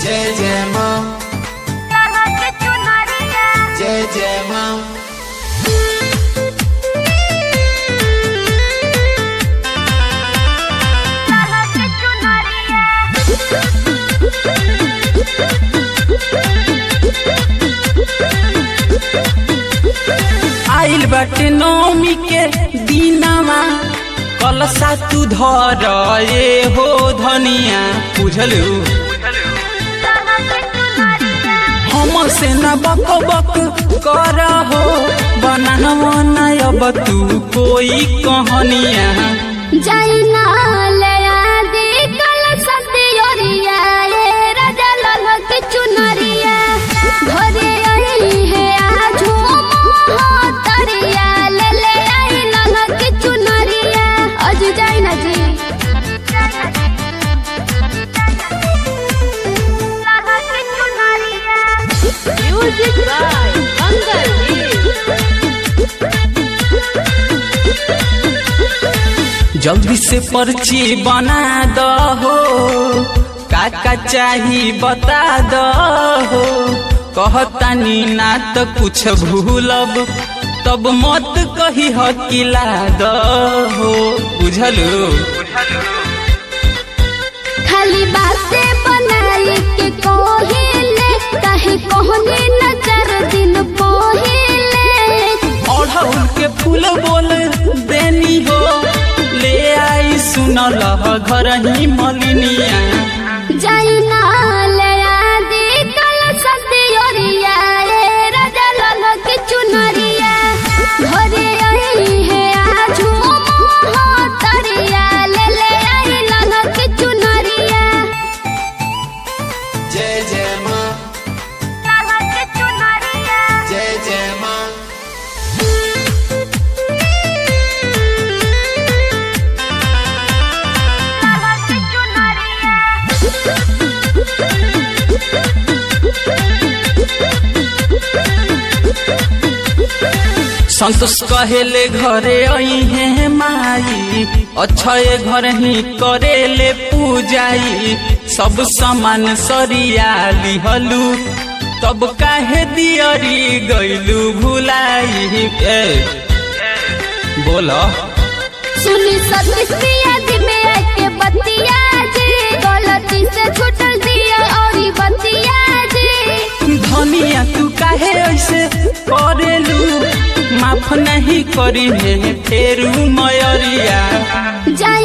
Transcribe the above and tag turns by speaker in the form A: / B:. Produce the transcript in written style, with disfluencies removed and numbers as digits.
A: जय जय माँ, जय जय माँ।
B: आइल बाटे नौमी के दीनामा कलसा तू धर ए हो धनिया बुझलू हम से न बक बक कर हो बनाना अब तू कोई कहानिया
C: जाइना ले आदि कलसा दियोरिया ए राजा ललक चुनरिया घरे आई है आजू मोहतरिया ले ले आई ललक चुनरिया आज जाइना जी ललक चुनरिया म्यूजिक बाय मंगल
B: जल्दी से पर्ची बना दहो काका चाही बता दहो कहतानी ना तो कुछ भूलब तब मत कही हकिला दहो बुझलू
C: खाली बातें बनाई के कोहिले काहे कोहनी नजर दिन पहिले
B: ओढ़ौल के फूल बोल देनी हो ले आई सुनल घर ही मलिनिया
C: जाइना ले आदि कलसा दियोरिया ए राजा ललक चुनरिया घरे आई है आजू मोहतरिया ले ले आई ललक चुनरिया
A: जय जय माँ,
C: ललक चुनरिया
A: जय जय माँ।
C: ललक चुनरिया
B: संतोष कहेले घरे आई है माई अच्छा ये घर ही करेले पूजाई सब सामान सरिया लिहलू तब काहे दियरी गइलू भुलाई बोलो
C: सुनी सतीश पिया जी में आके बतिया जी गलती से छूटल दिया और बतिया जी
B: धनिया तू काहे ऐसे करेलू माफ नहीं करी है फेरू मयरिया
C: जाई